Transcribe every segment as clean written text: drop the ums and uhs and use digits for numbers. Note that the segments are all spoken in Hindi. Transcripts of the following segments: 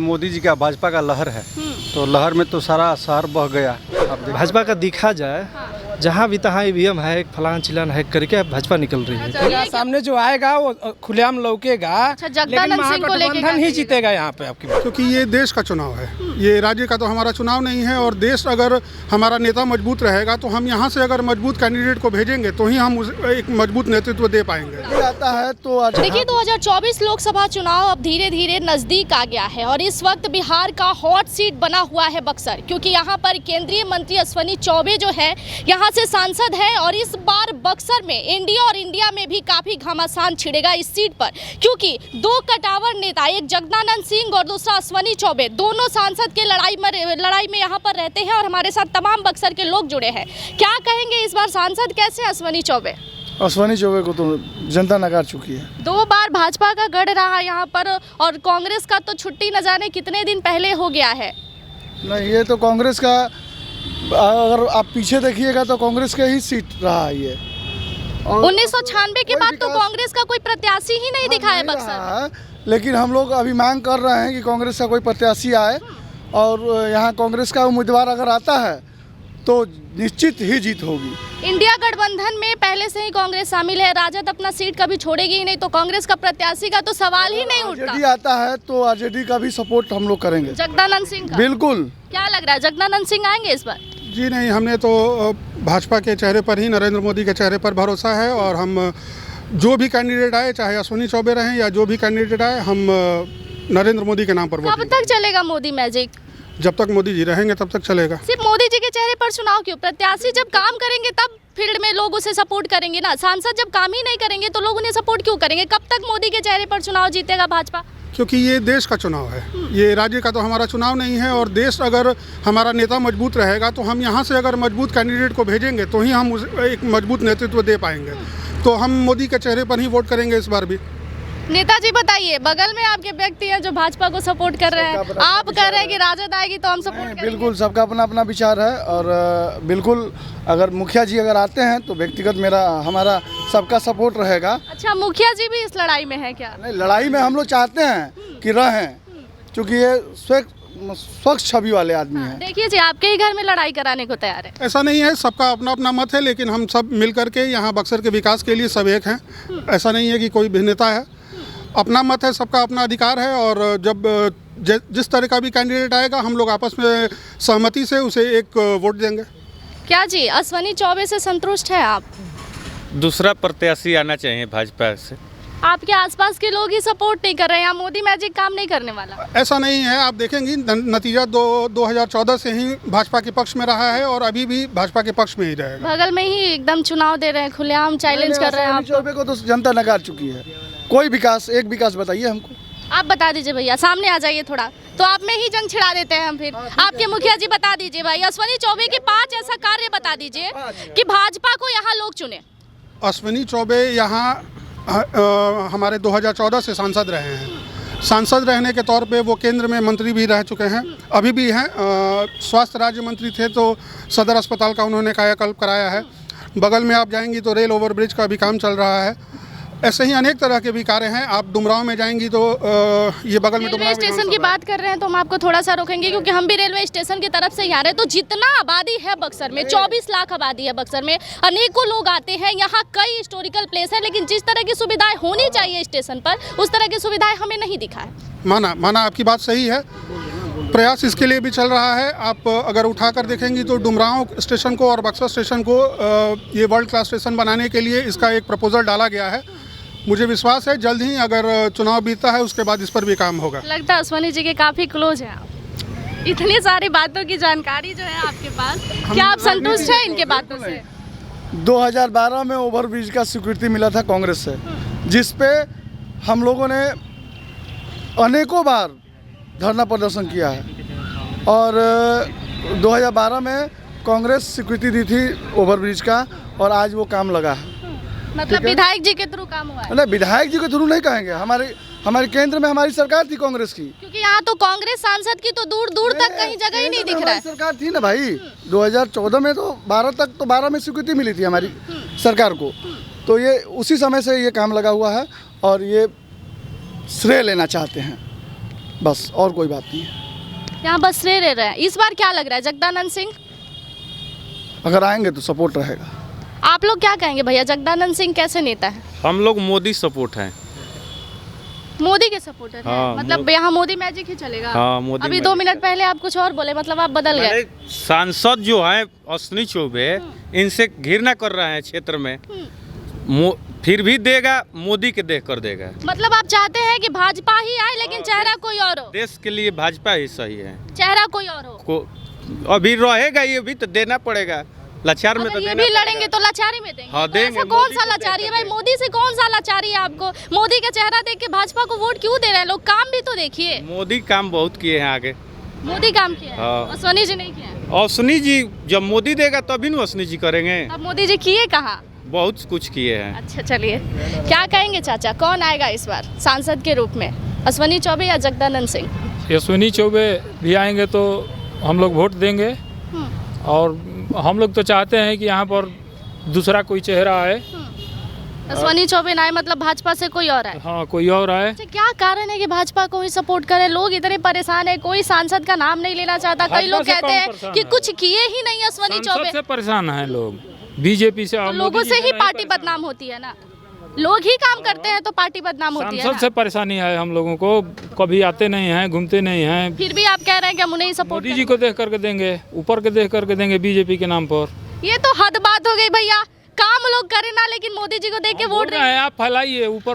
मोदी जी का भाजपा का लहर है, तो लहर में तो सारा शहर बह गया। भाजपा का देखा जाए, जहाँ भी तहाँ ईवीएम है, फलान चिलान है करके भाजपा निकल रही है। सामने जो आएगा वो खुलेआम लौकेगा, लेकिन महागठबंधन ही जीतेगा यहाँ पे आपकी। क्योंकि ये देश का चुनाव है, ये राज्य का तो हमारा चुनाव नहीं है। और देश अगर हमारा नेता मजबूत रहेगा तो हम यहाँ से अगर मजबूत कैंडिडेट को भेजेंगे तो ही हम एक मजबूत नेतृत्व दे पाएंगे। आता है तो देखिए 2024 लोकसभा चुनाव अब धीरे धीरे नजदीक आ गया है और इस वक्त बिहार का हॉट सीट बना हुआ है बक्सर, क्योंकि यहाँ पर केंद्रीय मंत्री अश्विनी चौबे जो है यहाँ से सांसद हैं और इस बार बक्सर में इंडिया और इंडिया में भी काफी घमासान छिड़ेगा इस सीट पर, क्योंकि दो कटावर नेता, एक जगदानंद सिंह और दूसरा अश्विनी चौबे, दोनों सांसद के लड़ाई में यहाँ पर रहते हैं और हमारे साथ तमाम बक्सर के लोग जुड़े हैं। क्या कहेंगे इस बार सांसद कैसे अश्विनी चौबे? अश्विनी चौबे को तो जनता नकार चुकी है। 2 बार भाजपा का गढ़ रहा यहाँ पर और कांग्रेस का तो छुट्टी न जाने कितने दिन पहले हो गया है। नहीं, ये तो कांग्रेस का, अगर आप पीछे देखिएगा तो कांग्रेस का ही सीट रहा है ये। 1996 के बाद तो कांग्रेस का कोई प्रत्याशी ही नहीं दिखा है बक्सर। लेकिन हम लोग अभी मांग कर रहे हैं कि कांग्रेस का कोई प्रत्याशी आए और यहाँ कांग्रेस का उम्मीदवार अगर आता है तो निश्चित ही जीत होगी। इंडिया गठबंधन में पहले से ही कांग्रेस शामिल है, राजद अपना सीट कभी छोड़ेगी ही नहीं, तो कांग्रेस का प्रत्याशी का तो सवाल ही नहीं उठता। आरजेडी आता है तो आरजेडी का भी सपोर्ट हम लोग करेंगे। जगदानंद सिंह का बिल्कुल। क्या लग रहा है, जगदानंद सिंह आएंगे इस बार? जी नहीं, हमने तो भाजपा के चेहरे पर ही, नरेंद्र मोदी के चेहरे पर भरोसा है और हम जो भी कैंडिडेट आए, चाहे अश्विनी चौबे रहें या जो भी कैंडिडेट आए, हम नरेंद्र मोदी के नाम पर वोट कब तक चलेगा मोदी मैजिक? जब तक मोदी जी रहेंगे तब तक चलेगा। सिर्फ मोदी जी के चेहरे पर चुनाव क्यों? प्रत्याशी जब काम करेंगे तब फील्ड में लोग उसे सपोर्ट करेंगे ना। सांसद जब काम ही नहीं करेंगे तो लोग उन्हें सपोर्ट क्यों करेंगे? कब तक मोदी के चेहरे पर चुनाव जीतेगा भाजपा? क्योंकि ये देश का चुनाव है, ये राज्य का तो हमारा चुनाव नहीं है। और देश अगर हमारा नेता मजबूत रहेगा तो हम यहाँ से अगर मजबूत कैंडिडेट को भेजेंगे तो ही हम एक मजबूत नेतृत्व दे पाएंगे। तो हम मोदी के चेहरे पर ही वोट करेंगे इस बार भी। नेताजी बताइए, बगल में आपके व्यक्ति हैं जो भाजपा को सपोर्ट कर रहे हैं, आप कह रहे हैं कि राजद आएगी तो हम सपोर्ट करेंगे। बिल्कुल, सबका अपना अपना विचार है और बिल्कुल अगर मुखिया जी अगर आते हैं तो व्यक्तिगत हमारा सबका सपोर्ट रहेगा। अच्छा, मुखिया जी भी इस लड़ाई में है क्या? नहीं, लड़ाई में हम लोग चाहते हैं कि रहें, क्योंकि ये स्वच्छ छवि वाले आदमी हैं। देखिए जी, आपके ही घर में लड़ाई कराने को तैयार है। ऐसा नहीं है, सबका अपना अपना मत है, लेकिन हम सब मिल करके यहाँ बक्सर के विकास के लिए सब एक हैं। ऐसा नहीं है कि कोई भिन्नता है, अपना मत है, सबका अपना अधिकार है। और जब जिस तरह का भी कैंडिडेट आएगा हम लोग आपस में सहमति से उसे एक वोट देंगे। क्या जी, अश्विनी चौबे से संतुष्ट है आप? दूसरा प्रत्याशी आना चाहिए भाजपा से। आपके आसपास के लोग ही सपोर्ट नहीं कर रहे हैं, मोदी मैजिक काम नहीं करने वाला? ऐसा नहीं है, आप देखेंगे नतीजा 2014 से ही भाजपा के पक्ष में रहा है और अभी भी भाजपा के पक्ष में ही रहेगा। बगल में ही एकदम चुनाव दे रहे हैं, खुलेआम चैलेंज कर रहे हैं आपको। चौबे को तो जनता नकार चुकी है। कोई विकास, एक विकास बताइए हमको। आप बता दीजिए भैया, सामने आ जाइए थोड़ा, तो आप में ही जंग छिड़ा देते हैं हम फिर। आपके मुखिया जी बता दीजिए भाई, अश्विनी चौबे के 5 ऐसा कार्य बता दीजिए कि भाजपा को यहाँ लोग चुने। अश्विनी चौबे यहाँ हमारे 2014 से सांसद रहे हैं। सांसद रहने के तौर पे वो केंद्र में मंत्री भी रह चुके हैं, अभी भी हैं। स्वास्थ्य राज्य मंत्री थे तो सदर अस्पताल का उन्होंने कायाकल्प कराया है। बगल में आप जाएंगी तो रेल ओवरब्रिज का भी काम चल रहा है। ऐसे ही अनेक तरह के भी कार्य हैं। आप डुमरांव में जाएंगी तो ये बगल में रेलवे स्टेशन की बात कर रहे हैं तो हम आपको थोड़ा सा रोकेंगे, क्योंकि हम भी रेलवे स्टेशन की तरफ से ही आ रहे हैं। तो जितना आबादी है बक्सर में, 24 लाख आबादी है बक्सर में, अनेकों लोग आते हैं यहाँ, कई हिस्टोरिकल प्लेस है, लेकिन जिस तरह की सुविधाएं होनी चाहिए स्टेशन पर उस तरह की सुविधाएं हमें नहीं दिखा है। माना आपकी बात सही है, प्रयास इसके लिए भी चल रहा है। आप अगर उठाकर देखेंगी तो डुमरांव स्टेशन को और बक्सर स्टेशन को ये वर्ल्ड क्लास स्टेशन बनाने के लिए इसका एक प्रपोजल डाला गया है। मुझे विश्वास है जल्द ही अगर चुनाव बीतता है उसके बाद इस पर भी काम होगा। लगता है अश्विनी जी के काफी क्लोज हैं आप, इतनी सारी बातों की जानकारी जो है आपके पास। क्या आप संतुष्ट हैं इनके बातों से? 2012 में ओवरब्रिज का स्वीकृति मिला था कांग्रेस से, जिस पे हम लोगों ने अनेकों बार धरना प्रदर्शन किया है और 2012 में कांग्रेस स्वीकृति दी थी ओवरब्रिज का और आज वो काम लगा है। मतलब विधायक जी के थ्रू काम हुआ है? नहीं, विधायक जी के थ्रू नहीं कहेंगे, हमारे केंद्र में हमारी सरकार थी कांग्रेस की। क्योंकि यहाँ तो कांग्रेस सांसद की तो दूर दूर तक कहीं जगह ही नहीं दिख रहा है। सरकार थी ना भाई, 2014 में तो 12 तक तो 12 में स्वीकृति मिली थी हमारी सरकार को, तो ये उसी समय से ये काम लगा हुआ है और ये श्रेय लेना चाहते हैं। बस और कोई बात नहीं है। यहाँ बसरे रह रहे हैं, इस बार क्या लग रहा है जगदानंद सिंह? अगर आएंगे तो सपोर्ट रहेगा। आप लोग क्या कहेंगे भैया, जगदानंद सिंह कैसे नेता है? हम लोग मोदी सपोर्ट हैं। मोदी के सपोर्टर हैं? हाँ, मतलब यहाँ मोदी मैजिक ही चलेगा? हाँ, मोदी अभी 2 मैजिक। मिनट पहले आप कुछ और बोले, मतलब आप बदल गए। सांसद जो हैं अश्विनी चौबे, इनसे घृणा कर रहे हैं क्षेत्र में, फिर भी देगा, मोदी के देख कर देगा। मतलब आप चाहते हैं कि भाजपा ही आए लेकिन चेहरा कोई और हो? देश के लिए भाजपा ही सही है। चेहरा कोई और हो? अभी रहेगा, ये भी तो देना पड़ेगा। लाचार में तो ये देना भी लड़ेंगे तो लाचारी में देंगे? हाँ, तो देंगे। ऐसा कौन सा लाचारी है भाई? मोदी से कौन सा लाचारी है आपको? मोदी का चेहरा देख के भाजपा को वोट क्यों दे रहे हैं लोग? काम भी तो देखिए। मोदी काम बहुत किए हैं आगे। मोदी काम किया है, हाँ। अश्विनी जी नहीं किया है। अश्विनी जी जब मोदी देगा तभी ना अश्विनी जी करेंगे। अब मोदी जी किए कहाँ? बहुत कुछ किए हैं। अच्छा चलिए, क्या कहेंगे चाचा, कौन आएगा इस बार सांसद के रूप में, अश्विनी चौबे या जगदानंद सिंह? अश्विनी चौबे भी आएंगे तो हम लोग वोट देंगे, और हम लोग तो चाहते हैं कि यहाँ पर दूसरा कोई चेहरा आए। अश्विनी चौबे ना आए मतलब भाजपा से कोई और आए? हाँ, कोई और आए। अच्छा, क्या कारण है कि भाजपा को ही सपोर्ट करे? लोग इतने परेशान है, कोई सांसद का नाम नहीं लेना चाहता। कई लोग भाजपा से कहते कौन हैं परेशान कि है? कुछ किए ही नहीं अश्विनी चौबे। सांसद से परेशान हैं लोग, बीजेपी से। तो लोगों से ही पार्टी बदनाम होती है ना, लोग ही काम करते हैं तो पार्टी बदनाम होती है सांसद ना। से परेशानी है हम लोगों को, कभी आते नहीं हैं, घूमते नहीं हैं। फिर भी आप कह रहे हैं कि हम उन्हें ही सपोर्ट मोदी जी को देख करके देंगे, ऊपर के देख करके देंगे बीजेपी के नाम पर। ये तो हद बात हो गई भैया, काम लोग करें ना लेकिन मोदी जी को देख के वोट बोल रहे हैं, आप फैलाइए, ऊपर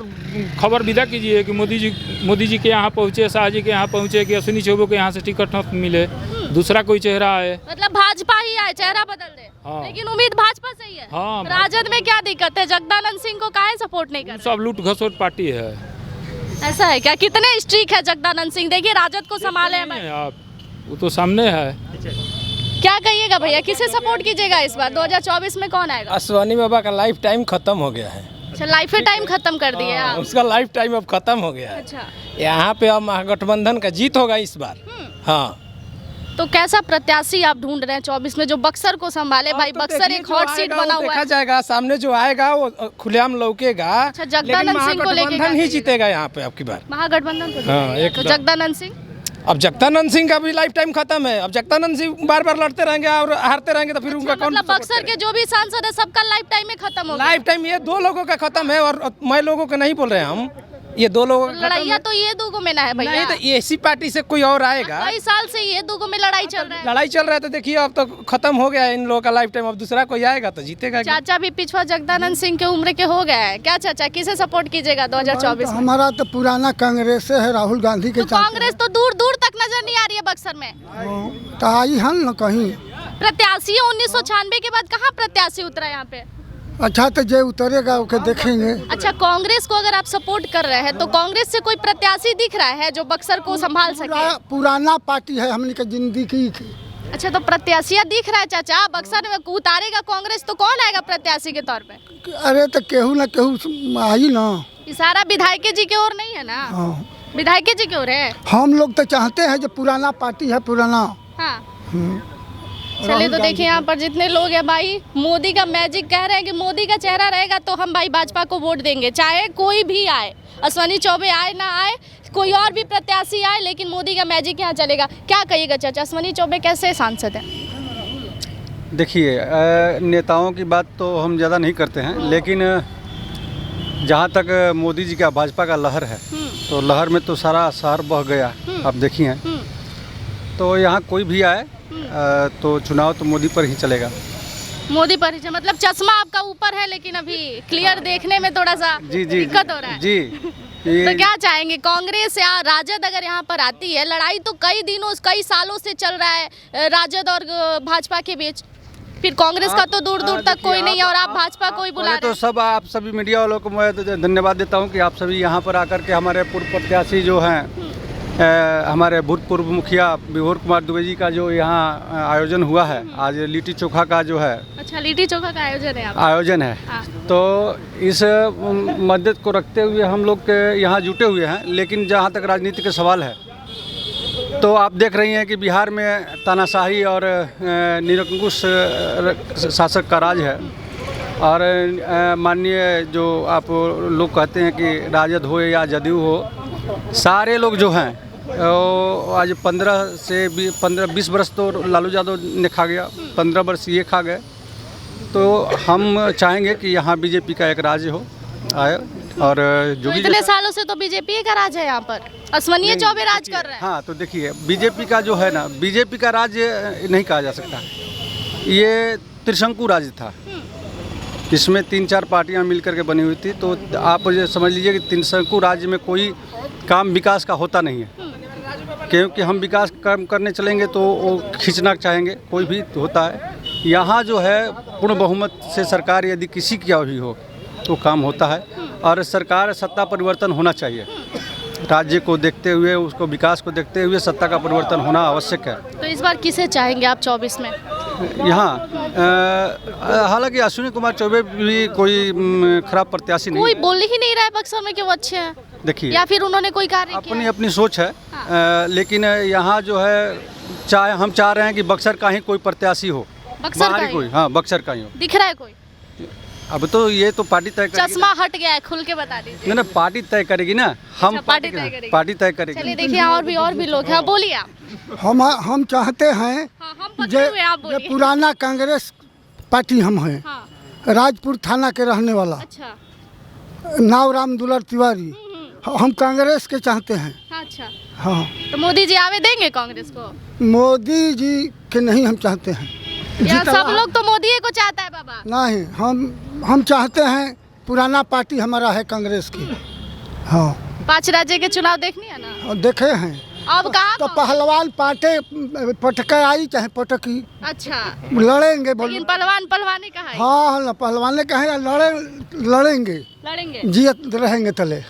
खबर विदा कीजिए कि मोदी जी के यहाँ पहुँचे, शाह जी के यहाँ पहुँचे, कि अश्विनी चौबे के यहाँ से टिकट न मिले, दूसरा कोई चेहरा आए। मतलब भाजपा ही आए, चेहरा बदल दे। हाँ। लेकिन उम्मीद भाजपा से ही है। हाँ। राजद में क्या दिक्कत है? जगदानंद सिंह को काहे सपोर्ट नहीं कर सब लूट घसोट पार्टी है। रहे? ऐसा है क्या? कितने स्ट्रिक है जगदानंद सिंह? देखिए राजद को संभाले हैं भाई। आप, वो तो सामने है। क्या कहिएगा भैया, किसे सपोर्ट कीजिएगा इस बार 2024 में? कौन आएगा? अश्विनी बाबा का लाइफ टाइम खत्म हो गया है। अच्छा, लाइफ टाइम खत्म कर दिए आप? उसका लाइफ टाइम अब खत्म हो गया है। अच्छा, यहाँ पे अब महागठबंधन का जीत होगा इस बार। हाँ, तो कैसा प्रत्याशी आप ढूंढ रहे हैं 24 में जो बक्सर को संभाले? भाई तो बक्सर देखिए, एक जो हॉट सीट आएगा बना वो हुआ देखा है। जाएगा, सामने जो आएगा वो खुलेआम लौकेगा। अच्छा, जगदानंद सिंह को लेके महागठबंधन ही क्या जीतेगा यहाँ पे अब की बार। महागठबंधन को हाँ, जीतेगा। तो एकदम। जगदानंद सिंह? अब जगदानंद सिंह का भी लाइफ टाइम खत्म है। अब जगदानंद सिंह बार बार लड़ते रहेंगे और हारते रहेंगे तो फिर उनका कौन मतलब बक्सर के जो भी सांसद है सबका लाइफ टाइम में खत्म हो गया। लाइफ टाइम ये 2 लोगों का खत्म है, और मैं लोगों का नहीं बोल रहे हैं हम, ये 2 लोगों का खत्म लड़ाइया है। तो ये दूगो में ना है भैया। नहीं तो इसी पार्टी से कोई और आएगा। कई साल से ये दूगो में लड़ाई चल रहा है। लड़ाई चल रहा है तो देखिए अब तो खत्म हो गया है इन लोगों का लाइफ टाइम। अब दूसरा कोई आएगा तो जीतेगा। चाचा भी पिछवा जगदानंद सिंह के उम्र के हो गए हैं क्या चाचा? किसे सपोर्ट कीजिएगा 2024 में? हमारा तो पुराना कांग्रेस है, राहुल गांधी के तो कांग्रेस तो दूर दूर तक नजर नहीं आ रही है बक्सर में। तो आई है न कहीं। प्रत्याशी 1996 के बाद कहाँ प्रत्याशी उतरा यहाँ पे? अच्छा, तो जे उतरेगा ओके देखेंगे। अच्छा, कांग्रेस को अगर आप सपोर्ट कर रहे हैं तो कांग्रेस से कोई प्रत्याशी दिख रहा है जो बक्सर को संभाल सके? पुराना पार्टी है हमने के जिंदगी की। अच्छा, तो प्रत्याशियां दिख रहा है चाचा बक्सर में उतारेगा कांग्रेस तो कौन आएगा प्रत्याशी के तौर पे? अरे तो केहू न केहू आई ना। इशारा विधायक जी की ओर नहीं है ना? हाँ। विधायक जी की ओर है। हम लोग तो चाहते हैं जो पुराना पार्टी है, पुराना। हाँ, चलिए तो देखिए यहाँ पर जितने लोग हैं भाई, मोदी का मैजिक कह रहे हैं कि मोदी का चेहरा रहेगा तो हम भाई भाजपा को वोट देंगे, चाहे कोई भी आए, अश्विनी चौबे आए ना आए, कोई और भी प्रत्याशी आए, लेकिन मोदी का मैजिक यहाँ चलेगा। क्या कहिएगा चाचा, अश्विनी चौबे कैसे सांसद हैं? देखिए, नेताओं की बात तो हम ज़्यादा नहीं करते हैं, लेकिन जहाँ तक मोदी जी का भाजपा का लहर है तो लहर में तो सारा शहर बह गया, आप देखिए। तो यहाँ कोई भी आए तो चुनाव तो मोदी पर ही चलेगा। मोदी पर ही, मतलब चश्मा आपका ऊपर है लेकिन अभी क्लियर देखने में थोड़ा सा दिक्कत हो रहा है। जी तो क्या चाहेंगे, कांग्रेस या राजद अगर यहाँ पर आती है? लड़ाई तो कई दिनों कई सालों से चल रहा है राजद और भाजपा के बीच, फिर कांग्रेस का तो दूर दूर तक कोई नहीं है और आप भाजपा को ही बुला रहे हैं। तो सब आप सभी मीडिया वालों को मैं धन्यवाद देता हूँ कि आप सभी यहाँ पर आकर के हमारे पूर्व प्रत्याशी जो हैं, हमारे भूतपूर्व मुखिया विभोर कुमार दुबे जी का जो यहाँ आयोजन हुआ है आज, लिट्टी चोखा का जो है। अच्छा, लिट्टी चोखा का आयोजन है हाँ। तो इस मदद को रखते हुए हम लोग के यहाँ जुटे हुए हैं। लेकिन जहाँ तक राजनीति के सवाल है तो आप देख रही हैं कि बिहार में तानाशाही और निरंकुश शासक का राज है, और माननीय जो आप लोग कहते हैं कि राजद हो या जदयू हो, सारे लोग जो हैं आज 15-20 बरस तो लालू यादव ने खा गया, 15 वर्ष ये खा गए। तो हम चाहेंगे कि यहाँ बीजेपी का एक राज हो आए। और तो इतने सालों से तो बीजेपी का राज है यहाँ पर, अश्वनी चौबे राज कर रहे हैं। हाँ, तो देखिए बीजेपी का जो है ना, बीजेपी का राज नहीं कहा जा सकता, ये त्रिशंकु राज था। इसमें 3-4 पार्टियां मिलकर के बनी हुई थी। तो आप ये समझ लीजिए कि त्रिशंकु राज्य में कोई काम विकास का होता नहीं है, क्योंकि हम विकास काम करने चलेंगे तो वो खींचना चाहेंगे, कोई भी होता है। यहाँ जो है पूर्ण बहुमत से सरकार यदि किसी की भी हो तो काम होता है। और सरकार सत्ता परिवर्तन होना चाहिए, राज्य को देखते हुए, उसको विकास को देखते हुए सत्ता का परिवर्तन होना आवश्यक है। तो इस बार किसे चाहेंगे आप 24 में? यहाँ हालांकि अश्विनी कुमार चौबे भी कोई खराब प्रत्याशी नहीं, कोई बोल ही नहीं रहा है बक्सर में कि वो अच्छे हैं। देखिए, या फिर उन्होंने कोई कार्य किया? अपनी सोच है। लेकिन यहाँ जो है हम चाह रहे हैं कि बक्सर का ही कोई प्रत्याशी हो, बक्सर का कोई। हाँ, बक्सर का ही हो। दिख रहा है कोई? अब तो ये तो पार्टी तय करेगी। चश्मा हट गया है, खुल के बता दीजिए। ना, पार्टी तय करेगी ना, हम पार्टी तय करेगी। पार्टी तय करेगी। चलिए देखिए, और भी लोग हैं, बोलिए आप। हम चाहते हैं हम जे आप बोलिए। पुराना कांग्रेस पार्टी हम हैं, राजपुर थाना के रहने वाला। अच्छा, नावराम दुलार तिवारी, हम कांग्रेस के चाहते हैं। अच्छा, हाँ। तो मोदी जी आवे देंगे कांग्रेस को? मोदी जी के नहीं हम चाहते हैं। या सब लोग तो मोदी को चाहता है बाबा? नहीं, हम चाहते हैं पुराना पार्टी हमारा है कांग्रेस की। हाँ, 5 राज्य के चुनाव देखनी है ना? और देखे हैं। अब कहाँ तो पहलवान पाटे पटका आई चाहे पटकी, अच्छा लड़ेंगे। लेकिन पहलवान कहा है? हाँ, पहलवान ने कहा लड़ेंगे, जियत रहेंगे तले।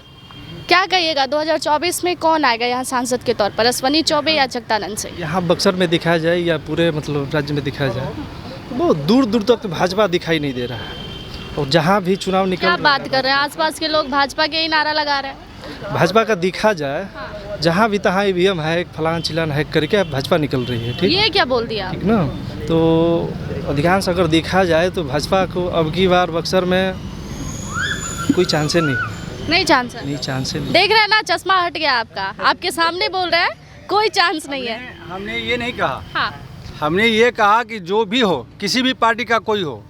क्या कहिएगा 2024 में कौन आएगा यहाँ सांसद के तौर पर, अश्वनी चौबे या जगदानंद सिंह? यहाँ बक्सर में दिखाया जाए या पूरे मतलब राज्य में दिखाया जाए, बहुत दूर दूर तक भाजपा दिखाई नहीं दे रहा है। और जहाँ भी चुनाव निकल, क्या बात कर रहे हैं, आसपास के लोग भाजपा के ही नारा लगा रहे हैं। भाजपा का दिखा जाए, जहाँ भी तहाँ ईवीएम है, फलान चिलान है करके भाजपा निकल रही है। ठीक, ये क्या बोल दिया, ठीक ना? तो अधिकांश अगर देखा जाए तो भाजपा को अब की बार बक्सर में कोई चांस नहीं चांस है। देख रहे हैं ना, चश्मा हट गया आपका, आपके सामने बोल रहे हैं कोई चांस नहीं है। हमने ये नहीं कहा। हाँ, हमने ये कहा कि जो भी हो, किसी भी पार्टी का कोई हो,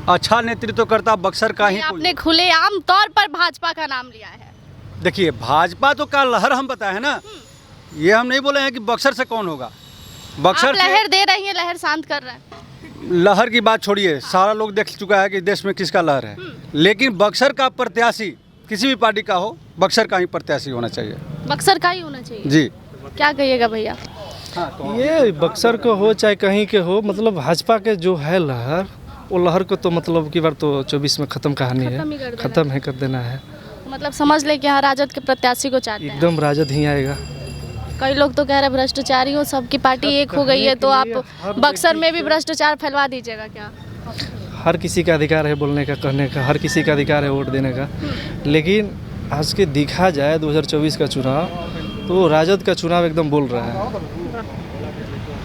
अच्छा नेतृत्व करता बक्सर का ही कोई। आपने खुलेआम तौर पर भाजपा का नाम लिया है। देखिए, भाजपा तो का लहर हम बताए हैं ना, ये हम नहीं बोले हैं कि बक्सर से कौन होगा। बक्सर लहर दे रही है, लहर शांत कर रहे हैं। लहर की बात छोड़िए, सारा लोग देख चुका है कि देश में किसका लहर है। लेकिन बक्सर का प्रत्याशी किसी भी पार्टी का हो, बक्सर का ही प्रत्याशी होना चाहिए। बक्सर का ही होना चाहिए जी। क्या कहिएगा भैया? हाँ, तो ये बक्सर को हो चाहे कहीं के हो, मतलब भाजपा के जो है लहर, वो लहर को तो मतलब की बार तो 24 में खत्म कहानी है, खत्म कर देना है। मतलब समझ ले कि यहाँ राजद के प्रत्याशी को चाहते हैं। एकदम राजद ही आएगा। कई लोग तो कह रहे हैं भ्रष्टाचारी हो, सबकी पार्टी एक हो गई है, तो आप बक्सर में भी भ्रष्टाचार फैलवा दीजिएगा क्या? हर किसी का अधिकार है बोलने का, कहने का, हर किसी का अधिकार है वोट देने का। लेकिन आज के देखा जाए 2024 का चुनाव, तो राजद का चुनाव एकदम बोल रहा है।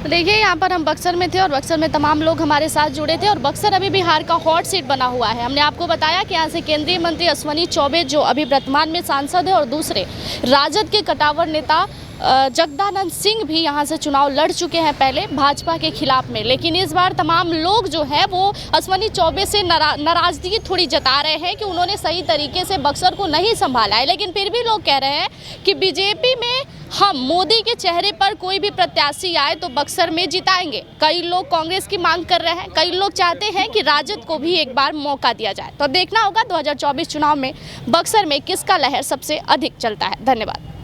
देखिए, यहाँ पर हम बक्सर में थे और बक्सर में तमाम लोग हमारे साथ जुड़े थे और बक्सर अभी बिहार का हॉट सीट बना हुआ है। हमने आपको बताया कि यहाँ से केंद्रीय मंत्री अश्वनी चौबे जो अभी वर्तमान में सांसद है और दूसरे राजद के कटावर नेता जगदानंद सिंह भी यहाँ से चुनाव लड़ चुके हैं पहले भाजपा के खिलाफ में। लेकिन इस बार तमाम लोग जो है वो अश्वनी चौबे से नाराजगी थोड़ी जता रहे हैं कि उन्होंने सही तरीके से बक्सर को नहीं संभाला है। लेकिन फिर भी लोग कह रहे हैं कि बीजेपी में हम मोदी के चेहरे पर कोई भी प्रत्याशी आए तो बक्सर में जिताएंगे। कई लोग कांग्रेस की मांग कर रहे हैं, कई लोग चाहते हैं कि राजद को भी एक बार मौका दिया जाए। तो देखना होगा 2024 चुनाव में बक्सर में किसका लहर सबसे अधिक चलता है। धन्यवाद।